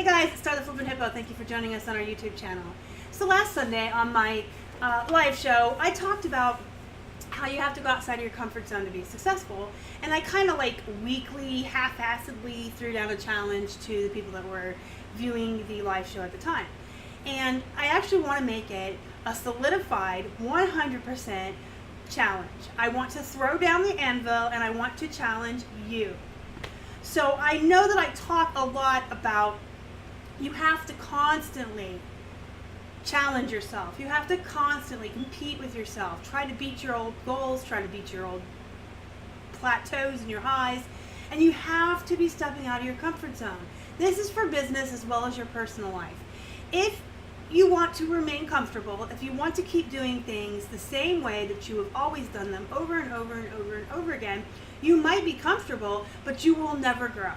Hey guys, it's the Flippin Hippo. Thank you for joining us on our YouTube channel. So last Sunday on my live show, I talked about how you have to go outside of your comfort zone to be successful. And I kind of like weekly, half-assedly threw down a challenge to the people that were viewing the live show at the time. And I actually want to make it a solidified 100% challenge. I want to throw down the anvil and I want to challenge you. So I know that I talk a lot about you have to constantly challenge yourself. You have to constantly compete with yourself. Try to beat your old goals. Try to beat your old plateaus and your highs. And you have to be stepping out of your comfort zone. This is for business as well as your personal life. If you want to remain comfortable, if you want to keep doing things the same way that you have always done them over and over and over and over again, you might be comfortable, but you will never grow.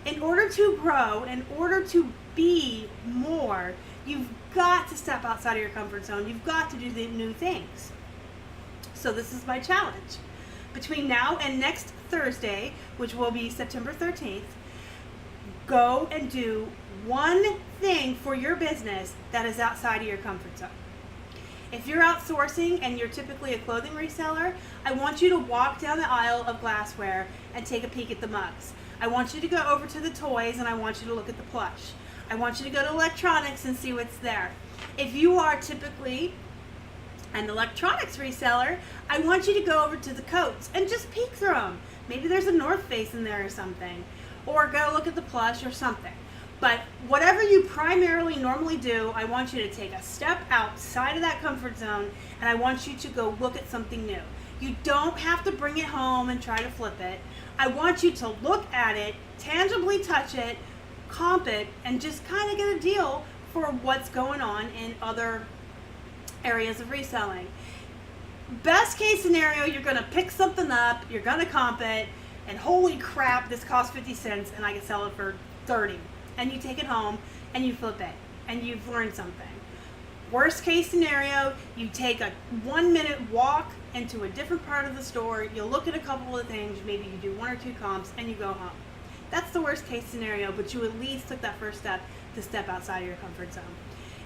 In order to grow, in order to be more, you've got to step outside of your comfort zone. You've got to do the new things. So this is my challenge. Between now and next Thursday, which will be September 13th, go and do one thing for your business that is outside of your comfort zone. If you're outsourcing and you're typically a clothing reseller, I want you to walk down the aisle of glassware and take a peek at the mugs. I want you to go over to the toys and I want you to look at the plush. I want you to go to electronics and see what's there. If you are typically an electronics reseller, I want you to go over to the coats and just peek through them. Maybe there's a North Face in there or something. Or go look at the plush or something. But whatever you primarily normally do, I want you to take a step outside of that comfort zone and I want you to go look at something new. You don't have to bring it home and try to flip it. I want you to look at it, tangibly touch it, comp it, and just kind of get a deal for what's going on in other areas of reselling. Best case scenario, you're going to pick something up, you're going to comp it, and holy crap, this costs 50 cents and I can sell it for 30. And you take it home and you flip it and you've learned something. Worst case scenario, you take a 1-minute walk into a different part of the store, you'll look at a couple of things, maybe you do 1 or 2 comps and you go home. That's the worst case scenario, but you at least took that first step to step outside of your comfort zone.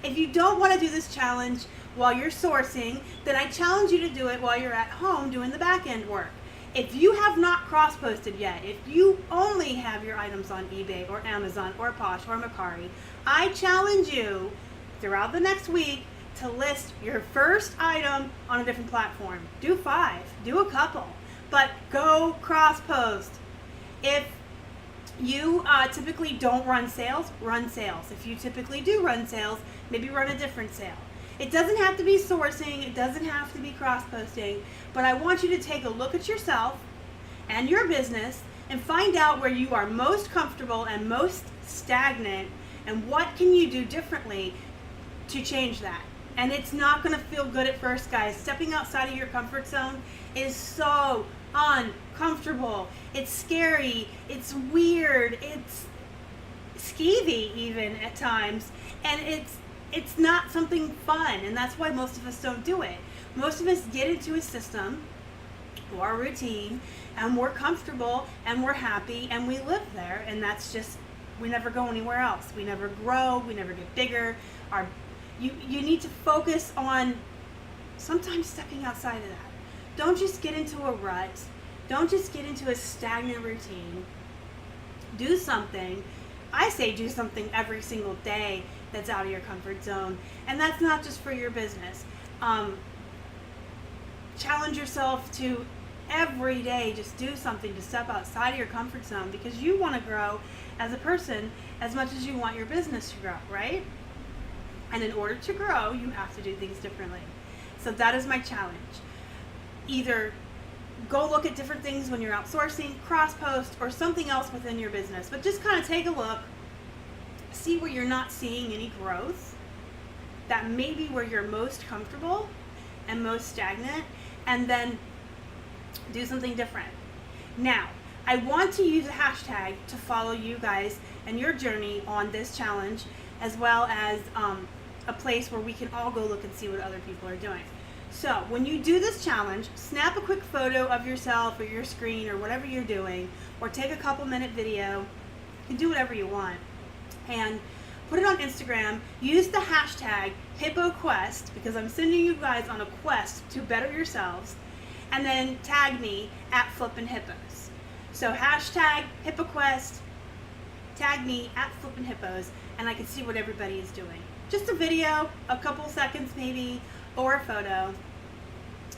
If you don't want to do this challenge while you're sourcing, then I challenge you to do it while you're at home doing the back end work. If you have not cross-posted yet, if you only have your items on eBay or Amazon or Posh or Mercari, I challenge you throughout the next week to list your first item on a different platform. Do 5, do a couple, but go cross-post. If you typically don't run sales, run sales. If you typically do run sales, maybe run a different sale. It doesn't have to be sourcing, it doesn't have to be cross-posting, but I want you to take a look at yourself and your business and find out where you are most comfortable and most stagnant and what can you do differently to change that. And it's not going to feel good at first, guys. Stepping outside of your comfort zone is so uncomfortable. It's scary, it's weird, it's skeevy even at times, and it's not something fun, and that's why most of us don't do it. Most of us get into a system or a routine and we're comfortable and we're happy and we live there, and that's just, we never go anywhere else. We never grow, we never get bigger. You need to focus on sometimes stepping outside of that. Don't just get into a rut. Don't just get into a stagnant routine. Do something. I say do something every single day that's out of your comfort zone. And that's not just for your business. Challenge yourself to every day just do something to step outside of your comfort zone, because you want to grow as a person as much as you want your business to grow, right? And in order to grow, you have to do things differently. So that is my challenge. Either go look at different things when you're outsourcing, cross-post, or something else within your business. But just kind of take a look, see where you're not seeing any growth, that may be where you're most comfortable and most stagnant, and then do something different. Now, I want to use a hashtag to follow you guys and your journey on this challenge, as well as a place where we can all go look and see what other people are doing. So when you do this challenge, snap a quick photo of yourself or your screen or whatever you're doing, or take a couple minute video. You can do whatever you want. and put it on Instagram. Use the hashtag HippoQuest, because I'm sending you guys on a quest to better yourselves, and then tag me at Flippin Hippos. So hashtag HippoQuest, tag me at Flippin Hippos, and I can see what everybody is doing. Just a video, a couple seconds maybe, or a photo.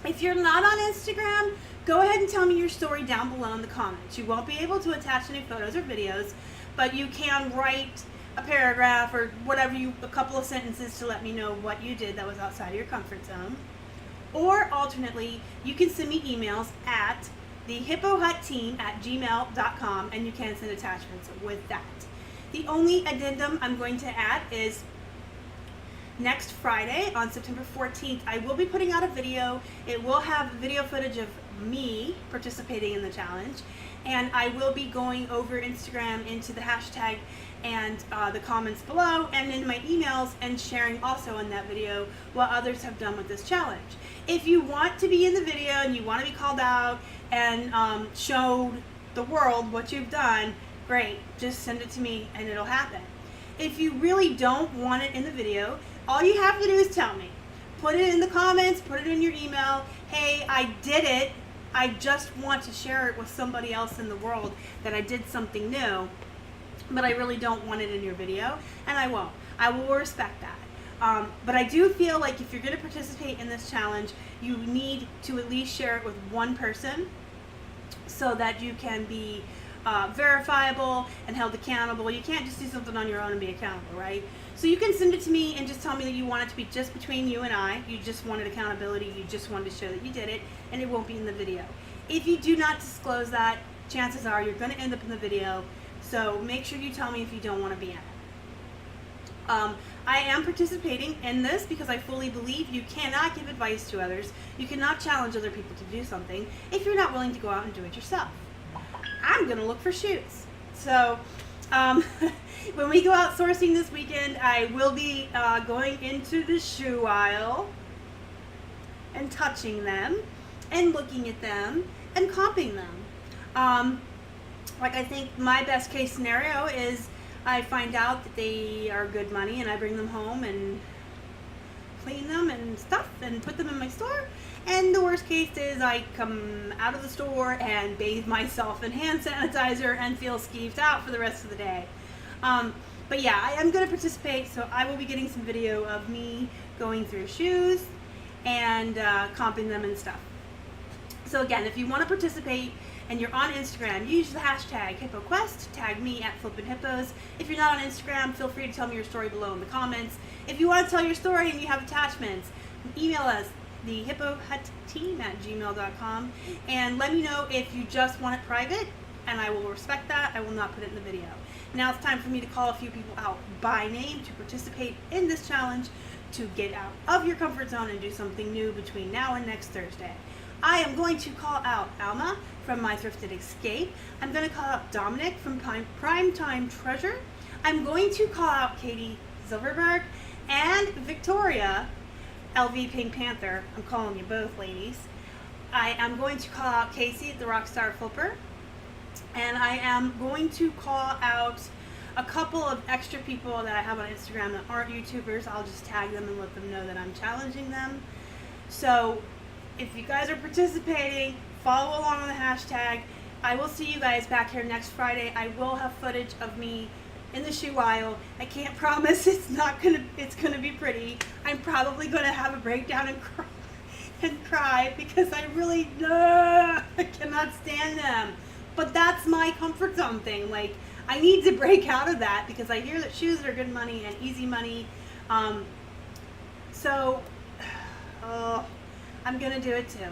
If you're not on Instagram, go ahead and tell me your story down below in the comments. You won't be able to attach any photos or videos, but you can write a paragraph or whatever, a couple of sentences to let me know what you did that was outside of your comfort zone. Or alternately, you can send me emails at thehippohutteam@gmail.com, and you can send attachments with that. The only addendum I'm going to add is next Friday on September 14th, I will be putting out a video. It will have video footage of me participating in the challenge, and I will be going over Instagram into the hashtag and the comments below and in my emails, and sharing also in that video what others have done with this challenge. If you want to be in the video and you want to be called out and show the world what you've done, great, just send it to me and it'll happen. If you really don't want it in the video, all you have to do is tell me. Put it in the comments, put it in your email. Hey, I did it. I just want to share it with somebody else in the world that I did something new, but I really don't want it in your video, and I won't. I will respect that. But I do feel like if you're going to participate in this challenge, you need to at least share it with one person so that you can be verifiable and held accountable. You can't just do something on your own and be accountable, right? So you can send it to me and just tell me that you want it to be just between you and I. You just wanted accountability. You just wanted to show that you did it, and it won't be in the video. If you do not disclose that, chances are you're going to end up in the video. So make sure you tell me if you don't want to be in it. I am participating in this because I fully believe you cannot give advice to others. You cannot challenge other people to do something if you're not willing to go out and do it yourself. I'm going to look for shoes. So when we go out sourcing this weekend, I will be going into the shoe aisle and touching them and looking at them and comping them. Like, I think my best case scenario is I find out that they are good money and I bring them home and clean them and stuff and put them in my store. And the worst case is I come out of the store and bathe myself in hand sanitizer and feel skeeved out for the rest of the day. But yeah, I am going to participate, so I will be getting some video of me going through shoes and comping them and stuff. So again, if you want to participate and you're on Instagram, use the hashtag HippoQuest, tag me at Flippin Hippos. If you're not on Instagram, feel free to tell me your story below in the comments. If you want to tell your story and you have attachments, email us, thehippohutteam@gmail.com, and let me know if you just want it private, and I will respect that. I will not put it in the video. Now it's time for me to call a few people out by name to participate in this challenge, to get out of your comfort zone and do something new between now and next Thursday. I am going to call out Alma from My Thrifted Escape. I'm going to call out Dominic from Primetime Treasure. I'm going to call out Katie Silverberg and Victoria, LV Pink Panther. I'm calling you both, ladies. I am going to call out Casey, the Rockstar Flipper. And I am going to call out a couple of extra people that I have on Instagram that aren't YouTubers. I'll just tag them and let them know that I'm challenging them. So if you guys are participating, follow along on the hashtag. I will see you guys back here next Friday. I will have footage of me in the shoe aisle. I can't promise it's gonna be pretty. I'm probably gonna have a breakdown and cry because I really I cannot stand them. But that's my comfort zone thing. Like, I need to break out of that because I hear that shoes are good money and easy money. So I'm gonna do it too.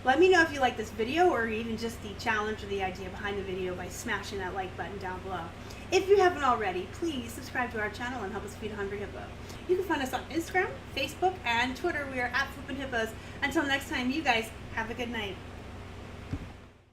Let me know if you like this video or even just the challenge or the idea behind the video by smashing that like button down below. If you haven't already, please subscribe to our channel and help us feed a hungry hippo. You can find us on Instagram, Facebook, and Twitter. We are at Flippin Hippos. Until next time, you guys have a good night.